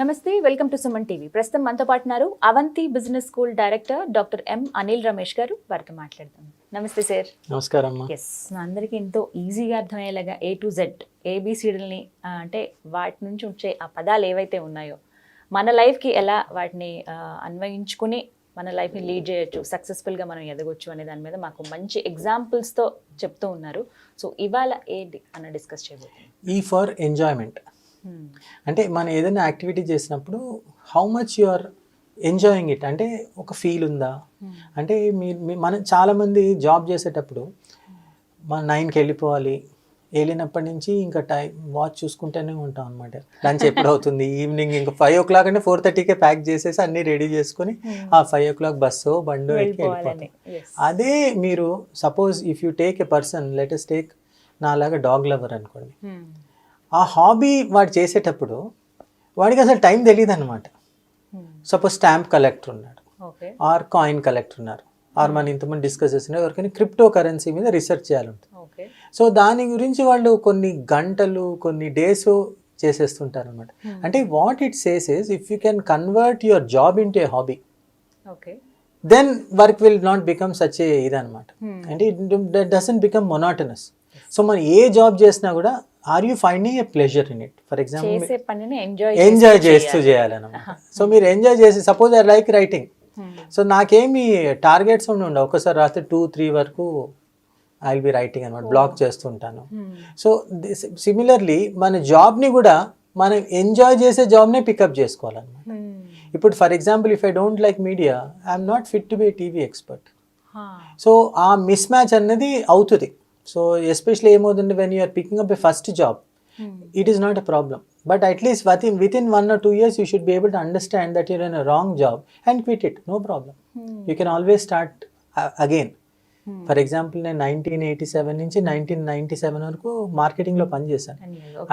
నమస్తే, welcome to Suman TV. ప్రస్తుతం మనతో పాటున్నారు Avanti business school director Dr.M.Anil Ramesh గారు. వారితో మాట్లాడదాం. నమస్తే సార్. నమస్కారం. ఎస్, అందరికీ ఎంతో ఈజీగా అర్థమయ్యేలాగా A to Z ABCDల్ని అంటే వాటి నుంచి వచ్చే ఆ పదాలు ఏవైతే ఉన్నాయో మన లైఫ్కి ఎలా వాటిని అన్వయించుకుని మన లైఫ్ని లీడ్ చేయొచ్చు, సక్సెస్ఫుల్గా మనం ఎదగొచ్చు అనే దాని మీద మాకు మంచి ఎగ్జాంపుల్స్తో చెప్తూ ఉన్నారు. సో ఇవాళ ఏంటి అన్న డిస్కస్ చేయబోతున్నాం. ఈ ఫర్ ఎంజాయ్మెంట్ అంటే మనం ఏదైనా యాక్టివిటీ చేసినప్పుడు how much you are enjoying it, అంటే ఒక ఫీల్ ఉందా అంటే మనం చాలామంది జాబ్ చేసేటప్పుడు మనం 9కి వెళ్ళిపోవాలి, వెళ్ళినప్పటి నుంచి ఇంకా టైం వాచ్ చూసుకుంటూనే ఉంటాం అనమాట. లంచ్ ఎప్పుడు అవుతుంది, ఈవినింగ్ ఇంకా 5 o'clock అంటే 4:30కే ప్యాక్ చేసేసి అన్నీ రెడీ చేసుకొని ఆ 5 o'clock బస్సో బండో ఎక్కి వెళ్ళిపోతాం. అదే మీరు suppose if you take a person, let us take నాలాగా డాగ్ లవర్ అనుకోండి, ఆ హాబీ వాడు చేసేటప్పుడు వాడికి అసలు టైం తెలియదు అనమాట. సపోజ్ స్టాంప్ కలెక్టర్ ఉన్నాడు, ఆర్ కాయిన్ కలెక్టర్ ఉన్నారు, ఆర్ మనం ఇంతమంది డిస్కస్ చేసిన ఎవరికైనా క్రిప్టో కరెన్సీ మీద రీసెర్చ్ చేయాలంటుంది. సో దాని గురించి వాళ్ళు కొన్ని గంటలు కొన్ని డేస్ చేసేస్తుంటారు అనమాట. అంటే what it says is if you can convert your job into a hobby, then work will not become such a ఇదనమాట. అంటే it doesn't become monotonous. So మనం ఏ జాబ్ చేసినా కూడా are you finding a pleasure in it. For example enjoy చేస్తూ చేయాలన్నమాట. So మీరు enjoy చేసి suppose I like writing, so నాకేమి టార్గెట్స్ ఉండవు, ఒకసారి రాత్రి 2-3 వరకు ఐ విల్ బి రైటింగ్ అనమాట, బ్లాక్ చేస్తుంటాను. సో సిమిలర్లీ మన జాబ్ని కూడా మనం ఎంజాయ్ చేసే జాబ్నే పికప్ చేసుకోవాలన్నమాట. ఇప్పుడు for example if I don't like media, I'm not fit to be TV expert. So ఆ మిస్ మ్యాచ్ అన్నది అవుతుంది. సో ఎస్పెషల్లీ ఏమవుతుంది, when you're picking up a first job, it is not a problem, but at least within 1 or 2 years you should be able to understand that you're in a wrong job and quit it, no problem. You can always start again. For example నేను 1987 నుంచి 1997 వరకు మార్కెటింగ్లో పనిచేశాను.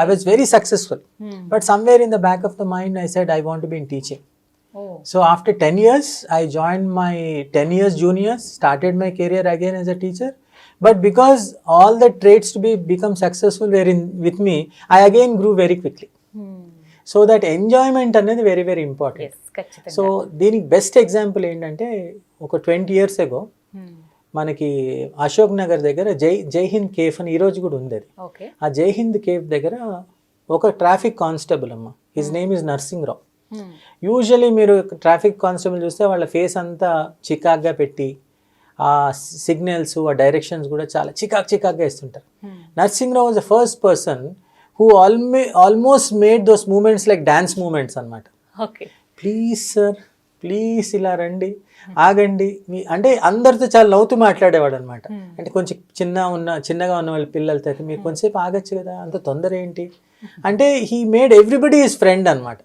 I was very successful, but somewhere in the back of the mind I said I want to be in teaching. So after 10 years I joined my 10 years juniors, started my career again as a teacher. But because all the traits to become successful were with me, I again grew very quickly. So that enjoyment అనేది very very important. So దీనికి best example ఏంటంటే ఒక 20 years ago మనకి అశోక్ నగర్ దగ్గర జై Hind cafe అని ఈరోజు కూడా ఉంది. అది ఆ జై హింద్ కేఫ్ దగ్గర ఒక ట్రాఫిక్ కానిస్టేబుల్ అమ్మ, his name is Narsing Rao. Usually మీరు ట్రాఫిక్ కానిస్టేబుల్ చూస్తే వాళ్ళ ఫేస్ అంతా చికాక్గా పెట్టి ఆ సిగ్నల్స్ ఆ డైరెక్షన్స్ కూడా చాలా చికాక్గా ఇస్తుంటారు. Narsingrao was the first person who almost made those moments like dance moments అనమాట. ప్లీజ్ సార్, ప్లీజ్ ఇలా రండి, ఆగండి అంటే అందరితో చాలా నవ్వుతూ మాట్లాడేవాడు అనమాట. అంటే కొంచెం చిన్నగా ఉన్న వాళ్ళ పిల్లలతో అయితే మీరు కొంచెంసేపు ఆగచ్చు కదా, అంత తొందర ఏంటి అంటే he made everybody his friend అనమాట.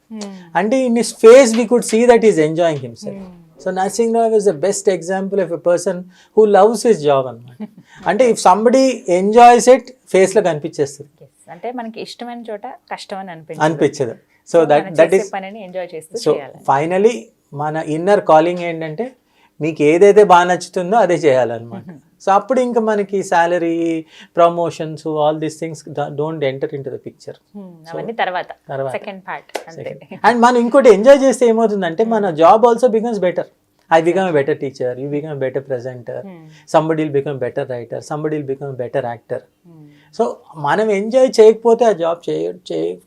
అంటే in his face we could see that is enjoying himself. So Narsingrao is the best example of a person who loves his job అనమాట. అంటే if somebody enjoys it face లో కనిపించేస్తుంది. అంటే మనకి ఇష్టమైన చోట కష్టం అని అనిపించదు. సో దట్ ఈస్ ఎంజాయ్ చేస్తూ. సో ఫైనలీ మన ఇన్నర్ కాలింగ్ ఏంటంటే మీకు ఏదైతే బాగా నచ్చుతుందో అదే చేయాలన్నమాట. సో అప్పుడు ఇంకా మనకి salary, promotions, all these things don't enter in to the picture. And మనం ఇంకోటి ఎంజాయ్ చేస్తే ఏమవుతుందంటే మన job also becomes better. I become a better teacher, you become a better presenter, somebody will become a better writer, somebody will become a better actor. So మనం enjoy చేయకపోతే ఆ job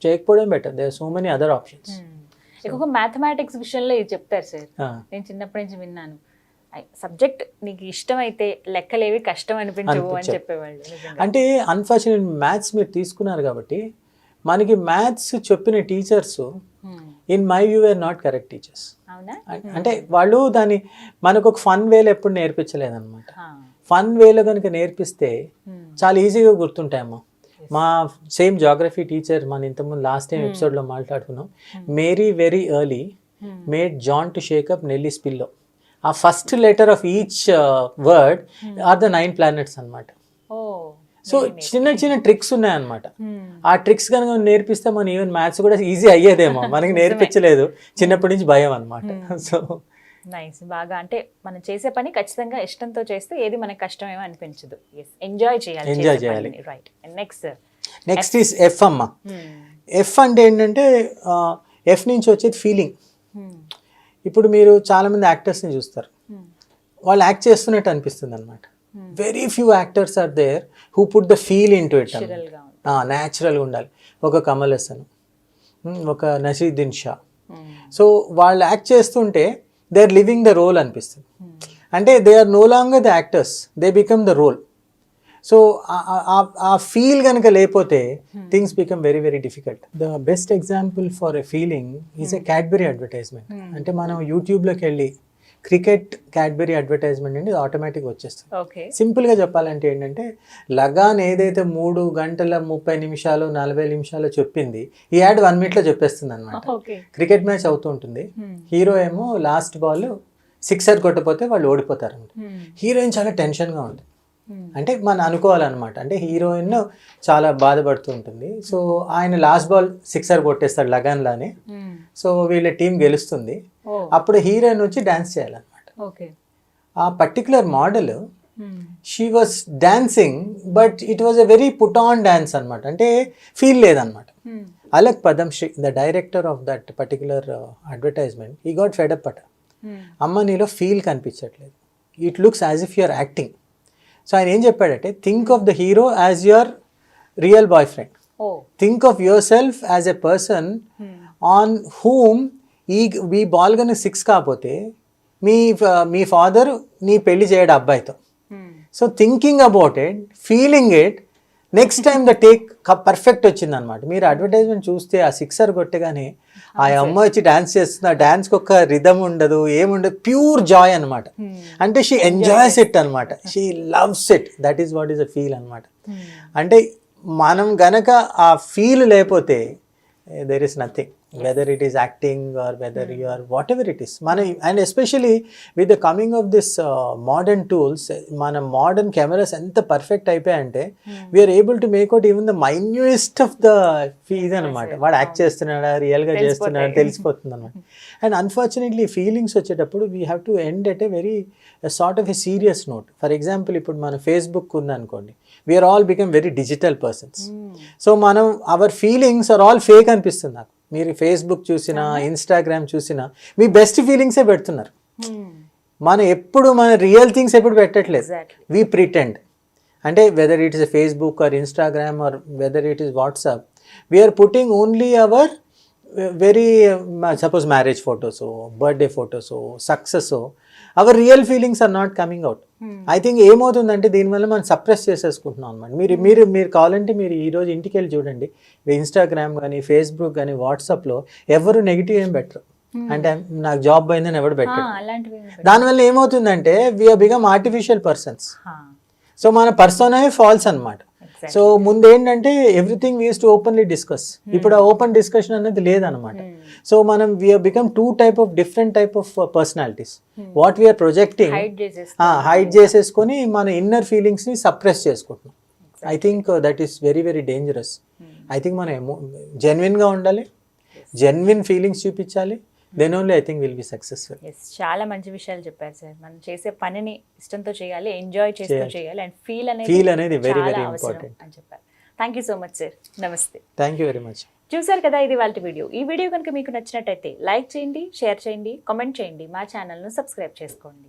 చేయకపోవడం better. There are so many other options. ఎక్కువ mathematics విషయంలో ఇది చెప్తారు sir, నేను చిన్నప్పటి నుంచి విన్నాను. సబ్జెక్ట్ నీకు ఇష్టమైతే లెక్కలేవి కష్టం అనిపించవు అని చెప్పేవాళ్ళు. అంటే అన్ఫార్చునేట్ మ్యాథ్స్ మీరు తీసుకున్నారు కాబట్టి మనకి మ్యాథ్స్ చెప్పిన teachers in my view are not correct teachers. అంటే వాళ్ళు దాన్ని మనకు ఒక ఫన్ వేలో ఎప్పుడు నేర్పించలేదన్నమాట. ఫన్ వేలో కనుక నేర్పిస్తే చాలా ఈజీగా గుర్తుంటాయమ్మా. మా సేమ్ జాగ్రఫీ టీచర్ మన ఇంతకుముందు లాస్ట్ టైం ఎపిసోడ్లో మాట్లాడుకున్నాం, Mary very early made John to shake up Nellie's pillow. ఆ first letter of each word are the 9 planets అనమాట. సో చిన్న ట్రిక్స్ ఉన్నాయన్నమాట. ఆ ట్రిక్స్ కనుక నేర్పిస్తే మనం ఈవెన్ మ్యాథ్స్ కూడా ఈజీ అయ్యేదేమో, మనకి నేర్పించలేదు, చిన్నప్పటి నుంచి భయం అనమాట. So nice. బాగా అంటే మనం చేసే పని ఖచ్చితంగా ఇష్టంతో చేస్తే ఏది మనకి కష్టమేమో అనిపించదు. ఎంజాయ్ చేయాలి. రైట్. నెక్స్ట్ ఈస్ ఎఫ్ అమ్మ. ఎఫ్ అంటే ఏంటంటే ఎఫ్ నుంచి వచ్చేది ఫీలింగ్. ఇప్పుడు మీరు చాలామంది యాక్టర్స్ని చూస్తారు, వాళ్ళు యాక్ట్ చేస్తున్నట్టు అనిపిస్తుంది అనమాట. Very few actors are there who put the feel in to it. న్యాచురల్గా ఉండాలి. ఒక కమల్ హాసన్, ఒక నసీరుద్దీన్ షా. సో వాళ్ళు యాక్ట్ చేస్తుంటే they are living the role అనిపిస్తుంది. అంటే they are no longer the actors, they become the role. So ఆ ఫీల్ కనుక లేకపోతే things become very very difficult. The best example for a feeling is a Cadbury advertisement. అంటే మనం యూట్యూబ్లోకి వెళ్ళి cricket Cadbury advertisement అండి ఆటోమేటిక్గా వచ్చేస్తుంది. సింపుల్గా చెప్పాలంటే ఏంటంటే లగాన్ ఏదైతే 3 గంటల 30 నిమిషాలు 40 నిమిషాలు చెప్పింది ఈ యాడ్ 1 minute చెప్పేస్తుంది అనమాట. క్రికెట్ మ్యాచ్ అవుతూ ఉంటుంది, హీరో ఏమో లాస్ట్ బాల్ సిక్సర్ కొట్టపోతే వాళ్ళు ఓడిపోతారు. హీరోయిన్ చాలా టెన్షన్గా ఉంటుంది. అంటే మనం అనుకోవాలన్నమాట, అంటే హీరోయిన్ చాలా బాధపడుతూ ఉంటుంది. సో ఆయన లాస్ట్ బాల్ సిక్సర్ కొట్టేస్తాడు లగాన్ లానే. సో వీళ్ళ టీం గెలుస్తుంది. అప్పుడు హీరోయిన్ వచ్చి డాన్స్ చేయాలన్నమాట. ఆ particular model she was dancing but it was a very put on dance అనమాట. అంటే ఫీల్ లేదనమాట. Alyque Padamsee, the director of that particular advertisement, he got fed up అట. అమ్మ నీలో ఫీల్ కనిపించట్లేదు, it looks as if you are acting. So ఆయన ఏం చెప్పాడంటే, think of the hero as your real boy friend, think of yourself as a person on whom ఈ ball కనుక 6 కాకపోతే మీ ఫాదర్ నీ పెళ్లి చేయడు అబ్బాయితో. So thinking about it, feeling it, next time the take perfect వచ్చింది అనమాట. మీరు అడ్వర్టైజ్మెంట్ చూస్తే ఆ సిక్సర్ కొట్టగానే ఆ అమ్మ వచ్చి డాన్స్ చేస్తుంది. ఆ డాన్స్కి ఒక రిథమ్ ఉండదు, ఏముండదు, ప్యూర్ జాయ్ అనమాట. అంటే షీ ఎంజాయ్స్ ఇట్ అనమాట, she loves it. That is what is a feel అనమాట. అంటే మనం గనక ఆ ఫీల్ లేకపోతే there is nothing, whether it is acting or whether you are whatever it is. And especially with the coming of this modern tools, మన modern cameras ఎంత perfect అయిపోయాయంటే we are able to make out even the minutest of the ఇది అనమాట. వాడు act చేస్తున్నాడా రియల్గా చేస్తున్నాడా తెలిసిపోతుంది అనమాట. అండ్ అన్ఫార్చునేట్లీ ఫీలింగ్స్ వచ్చేటప్పుడు we have to end at a very sort of a serious note. For example ఇప్పుడు మన ఫేస్బుక్ ఉందనుకోండి, we are all become very digital persons. So మనం our feelings are all fake అనిపిస్తుంది నాకు. మీరు ఫేస్బుక్ చూసినా Instagram చూసినా మీ బెస్ట్ ఫీలింగ్సే పెడుతున్నారు. మనం ఎప్పుడు మన రియల్ థింగ్స్ ఎప్పుడు పెట్టట్లేదు, వీ ప్రిటెండ్. అంటే whether it is Facebook or Instagram or whether it is WhatsApp, we are putting only our very suppose marriage ఫొటోసో, బర్త్డే ఫొటోసో, success, our real feelings are not coming out. I think ఏమవుతుందంటే దీనివల్ల మనం suppress చేసేసుకుంటున్నాం అనమాట. మీరు కావాలంటే మీరు ఈరోజు ఇంటికి వెళ్ళి చూడండి, ఇన్స్టాగ్రామ్ కానీ ఫేస్బుక్ కానీ వాట్సాప్లో ఎవరు నెగిటివ్ ఏం పెట్టరు. అంటే నాకు జాబ్ పోయిందని ఎవరు పెట్టరు. దానివల్ల ఏమవుతుందంటే we are become artificial persons. So మన పర్సోనా ఫాల్స్ అనమాట. సో ముందేంటంటే everything we use to openly discuss. ఇప్పుడు ఆ ఓపెన్ డిస్కషన్ అనేది లేదనమాట. సో మనం we are become different type of personalities. What we are projecting hide చేసేసుకొని మన ఇన్నర్ ఫీలింగ్స్ ని సప్రెస్ చేసుకుంటున్నాం. I think that is very very dangerous. I think మనం జెన్యున్ గా ఉండాలి, జెన్యున్ ఫీలింగ్స్ చూపించాలి. Then only I think will be successful. చాలా మంచి విషయాలు చెప్పారు సార్. మనం చేసే పనిని ఇష్టంతో చేయాలి, ఎంజాయ్ చేస్తూ చేయాలి, అండ్ ఫీల్ అనేది వెరీ వెరీ ఇంపార్టెంట్ అని చెప్పారు. Thank you so much sir. నమస్తే. Thank you very much. చూసారు కదా, ఇది వాళ్ళ వీడియో. ఈ వీడియో కనుక మీకు నచ్చినట్టయితే లైక్ చేయండి, షేర్ చేయండి, కామెంట్ చేయండి, మా ఛానల్ను సబ్స్క్రైబ్ చేసుకోండి.